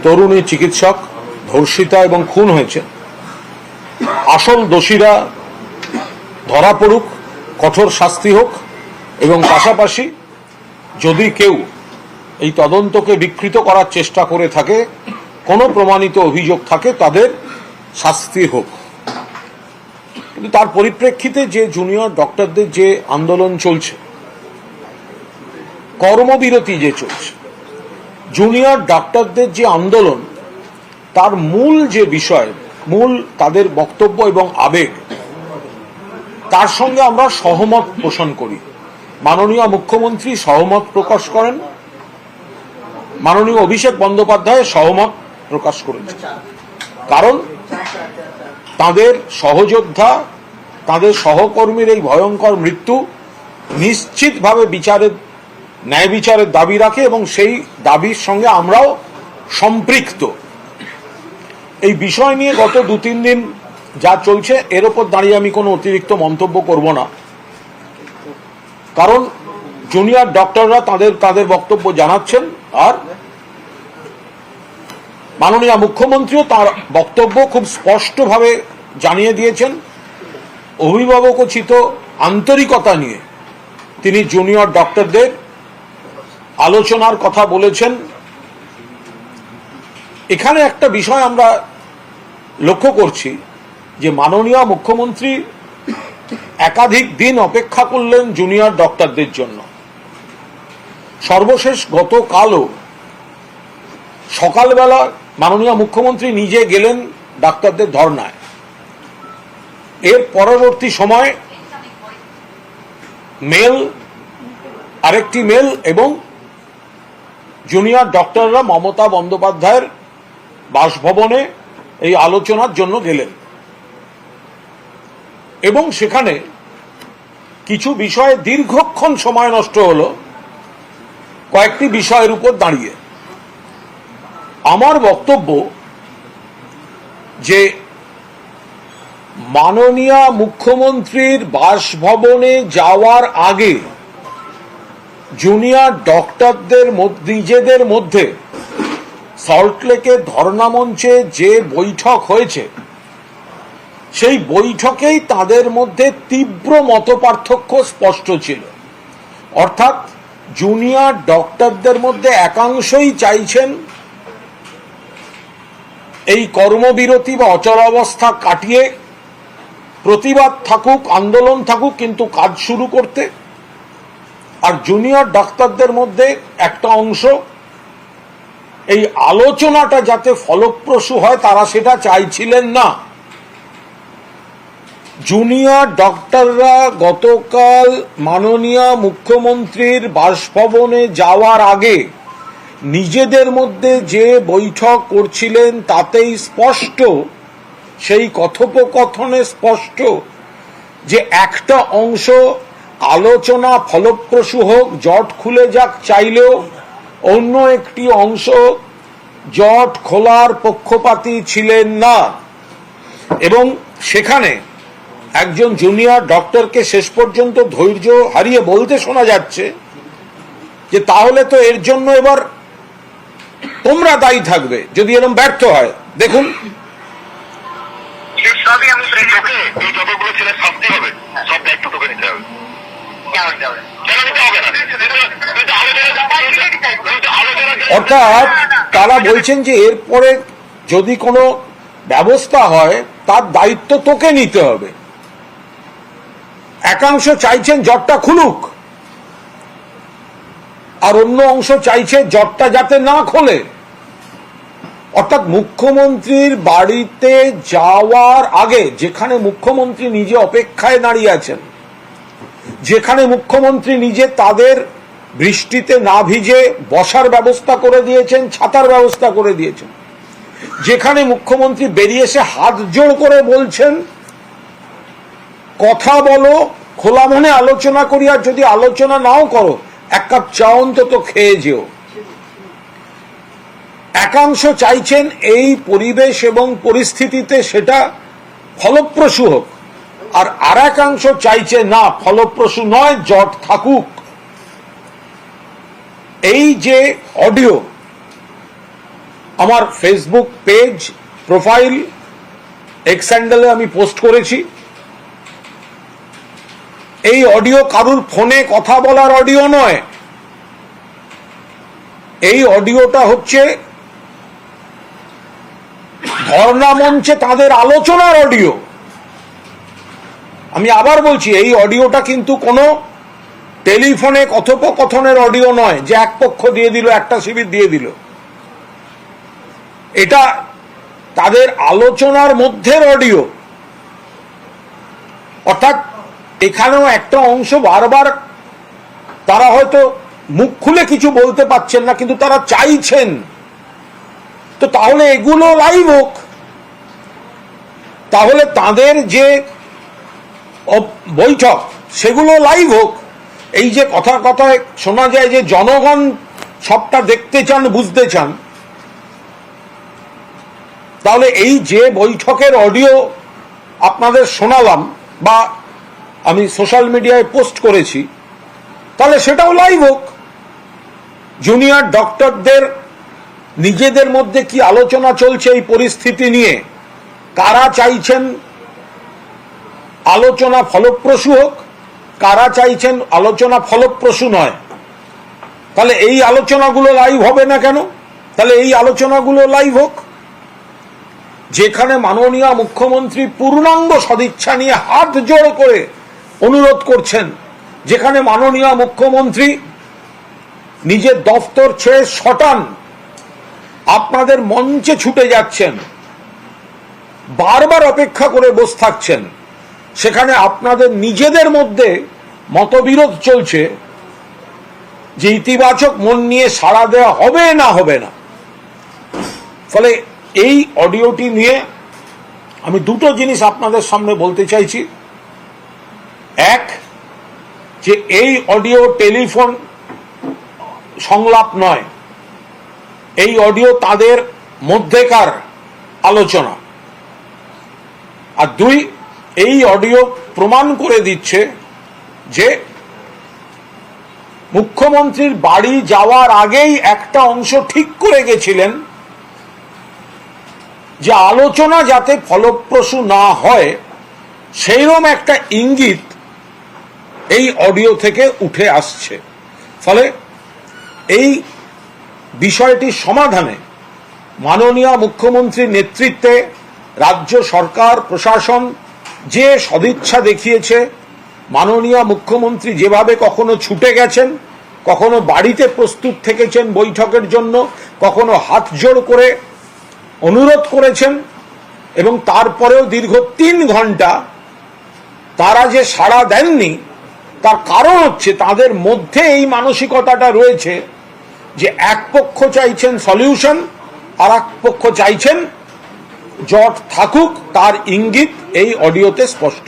তরুণী চিকিৎসক ধর্ষিতা এবং খুন হয়েছে, আসল দোষীরা ধরা পড়ুক, কঠোর শাস্তি হোক এবং পাশাপাশি যদি কেউ এই তদন্তকে বিকৃত করার চেষ্টা করে থাকে, কোনো প্রমাণিত অভিযোগ থাকে, তাদের শাস্তি হোক। কিন্তু তার পরিপ্রেক্ষিতে যে জুনিয়র ডক্টরদের যে আন্দোলন চলছে, কর্মবিরতি যে চলছে, জুনিয়র ডক্টরদের যে আন্দোলন, তার মূল যে বিষয়, মূল তাদের বক্তব্য এবং আবেগ, তার সঙ্গে আমরা সহমত পোষণ করি। মাননীয় মুখ্যমন্ত্রী সহমত প্রকাশ করেন, মাননীয় অভিষেক বন্দ্যোপাধ্যায় সহমত প্রকাশ করেছেন। কারণ তাদের সহযোদ্ধা, তাদের সহকর্মীর এই ভয়ঙ্কর মৃত্যু নিশ্চিতভাবে ন্যায় বিচারের দাবি রাখে এবং সেই দাবির সঙ্গে আমরাও সম্পৃক্ত। এই বিষয় নিয়ে গত 2-3 দিন যা চলছে, এর ওপর দাঁড়িয়ে আমি কোনো অতিরিক্ত মন্তব্য করব না। কারণ জুনিয়র ডক্টররা তাদের বক্তব্য জানাচ্ছেন, আর মাননীয় মুখ্যমন্ত্রীও তার বক্তব্য খুব স্পষ্টভাবে জানিয়ে দিয়েছেন। অভিভাবকোচিত আন্তরিকতা নিয়ে তিনি জুনিয়র ডক্টরদের আলোচনার কথা বলেছেন। এখানে একটা বিষয় আমরা লক্ষ্য করছি যে মাননীয় মুখ্যমন্ত্রী একাধিক দিন অপেক্ষা করলেন জুনিয়র ডক্টরদের জন্য। সর্বশেষ গতকালও সকালবেলা মাননীয় মুখ্যমন্ত্রী নিজে গেলেন ডাক্তারদের ধর্নায়। এর পরবর্তী সময় আরেকটি মেল এবং জুনিয়র ডক্টররা মমতা বন্দ্যোপাধ্যায়ের বাসভবনে এই আলোচনার জন্য গেলেন এবং সেখানে কিছু বিষয়ে দীর্ঘক্ষণ সময় নষ্ট হলো কয়েকটি বিষয়ের উপর দাঁড়িয়ে। আমার বক্তব্য যে মাননীয় মুখ্যমন্ত্রীর বাসভবনে যাওয়ার আগে জুনিয়র ডক্টরদের নিজেদের মধ্যে সল্টলেকের ধর্ণা মঞ্চে যে বৈঠক হয়েছে, সেই বৈঠকেই তাদের মধ্যে তীব্র মতপার্থক্য স্পষ্ট ছিল। অর্থাৎ জুনিয়র ডক্টরদের মধ্যে একাংশই চাইছেন এই কর্মবিরতি বা অচলাবস্থা কাটিয়ে প্রতিবাদ থাকুক, আন্দোলন থাকুক, কিন্তু কাজ শুরু করতে। আর জুনিয়র ডাক্তারদের মধ্যে একটা অংশ এই আলোচনাটা যাতে ফলপ্রসূ হয়, তারা সেটা চাইছিলেন না। জুনিয়র ডক্টররা গতকাল মাননীয় মুখ্যমন্ত্রীর বাসভবনে যাওয়ার আগে নিজেদের মধ্যে যে বৈঠক করছিলেন তাতেই স্পষ্ট, সেই কথোপকথনে স্পষ্ট যে একটা অংশ আলোচনা ফলপ্রসূ হোক, জট খুলে যাক চাইলেও অন্য একটি অংশ জট খোলার পক্ষপাতী ছিলেন না। এবং সেখানে একজন জুনিয়র ডক্টরকে শেষ পর্যন্ত ধৈর্য হারিয়ে বলতে শোনা যাচ্ছে যে তাহলে তো এর জন্য এবার তোমরা দায়ী থাকবে যদি এরকম ব্যর্থ হয়। দেখুন, অর্থাৎ তারা বলছেন যে এরপরে যদি কোনো ব্যবস্থা হয় তার দায়িত্ব তোকে নিতে হবে। একাংশ চাইছেন জটটা খুলুক, আর অন্য অংশ চাইছে জটটা যাতে না খোলে। অর্থাৎ মুখ্যমন্ত্রীর বাড়িতে যাওয়ার আগে, যেখানে মুখ্যমন্ত্রী নিজে অপেক্ষায় দাঁড়িয়ে আছেন, যেখানে মুখ্যমন্ত্রী নিজে তাদের বৃষ্টিতে না ভিজে বসার ব্যবস্থা করে দিয়েছেন, ছাতার ব্যবস্থা করে দিয়েছেন, যেখানে মুখ্যমন্ত্রী বেরিয়ে এসে হাত জোড় করে বলছেন কথা বলো, খোলা মনে আলোচনা করি, আর যদি আলোচনা নাও করো এক কাপ চা অন্তত খেয়ে যেও। একাংশ চাইছেন এই পরিবেশ এবং পরিস্থিতিতে সেটা ফলপ্রসূ হোক, আর আরেকাংশ চাইছে না, ফলপ্রসূ নয়, জট থাকুক। এই যে অডিও, আমার ফেসবুক পেজ, প্রোফাইল, এক্স হ্যান্ডেলে আমি পোস্ট করেছি। এই অডিও কারুর ফোনে কথা বলার অডিও নয়, এই অডিওটা হচ্ছে ধর্ণা মঞ্চে তাদের আলোচনার অডিও। আমি আবার বলছি, এই অডিওটা কিন্তু কোনো টেলিফোনে কথোপকথনের অডিও নয় যে এক পক্ষ দিয়ে দিল, একটা শিবির দিয়ে দিল। এটা তাদের আলোচনার মধ্যের অডিও। অর্থাৎ এখানেও একটা অংশ বারবার তারা হয়তো মুখ খুলে কিছু বলতে পারছেন না, কিন্তু তারা চাইছেন। তো তাহলে এগুলো লাইভ হোক, তাহলে তাদের যে বৈঠক সেগুলো লাইভ হোক। এই যে কথায় শোনা যায় যে জনগণ সবটা দেখতে চান, বুঝতে চান, তাহলে এই যে বৈঠকের অডিও আপনাদের শোনালাম বা আমি সোশ্যাল মিডিয়ায় পোস্ট করেছি, তাহলে সেটাও লাইভ হোক। জুনিয়র ডক্টরদের নিজেদের মধ্যে কি আলোচনা চলছে এই পরিস্থিতি নিয়ে, কারা চাইছেন আলোচনা ফলপ্রসূ হোক, কারা চাইছেন আলোচনা ফলপ্রসূ নয়, তাহলে এই আলোচনাগুলো লাইভ হবে না কেন? তাহলে এই আলোচনাগুলো লাইভ হোক। যেখানে মাননীয় মুখ্যমন্ত্রী পূর্ণাঙ্গ সদিচ্ছা নিয়ে হাত জোড় করে অনুরোধ করছেন, যেখানে মাননীয় মুখ্যমন্ত্রী নিজের দফতর ছেড়ে শটান আপনাদের মঞ্চে ছুটে যাচ্ছেন, বারবার অপেক্ষা করে বসে থাকছেন, সেখানে আপনাদের নিজেদের মধ্যে মতবিরোধ চলছে যে ইতিবাচক মন নিয়ে সাড়া দেওয়া হবে না হবে না। ফলে এই অডিওটি নিয়ে আমি দুটো জিনিস আপনাদের সামনে বলতে চাইছি। এক, যে এই অডিও টেলিফোন সংলাপ নয়, এই অডিও তাদের মধ্যেকার আলোচনা। আর দুই, এই অডিও প্রমাণ করে দিচ্ছে যে মুখ্যমন্ত্রীর বাড়ি যাওয়ার আগেই একটা অংশ ঠিক করে গেছিলেন যে আলোচনা যাতে ফলপ্রসূ না হয়, সেইরকম একটা ইঙ্গিত এই অডিও থেকে উঠে আসছে। ফলে এই বিষয়টির সমাধানে মাননীয় মুখ্যমন্ত্রীর নেতৃত্বে রাজ্য সরকার প্রশাসন যে সদিচ্ছা দেখিয়েছে, মাননীয় মুখ্যমন্ত্রী যেভাবে কখনো ছুটে গেছেন, কখনো বাড়িতে প্রস্তুত থেকেছেন বৈঠকের জন্য, কখনো হাত জোড় করে অনুরোধ করেছেন, এবং তারপরেও দীর্ঘ 3 ঘন্টা তারা যে সাড়া দেননি, তার কারণ হচ্ছে তাদের মধ্যে এই মানসিকতাটা রয়েছে যে এক পক্ষ চাইছেন সলিউশন, আর এক পক্ষ চাইছেন জট থাকুক। তার ইঙ্গিত এই অডিওতে স্পষ্ট।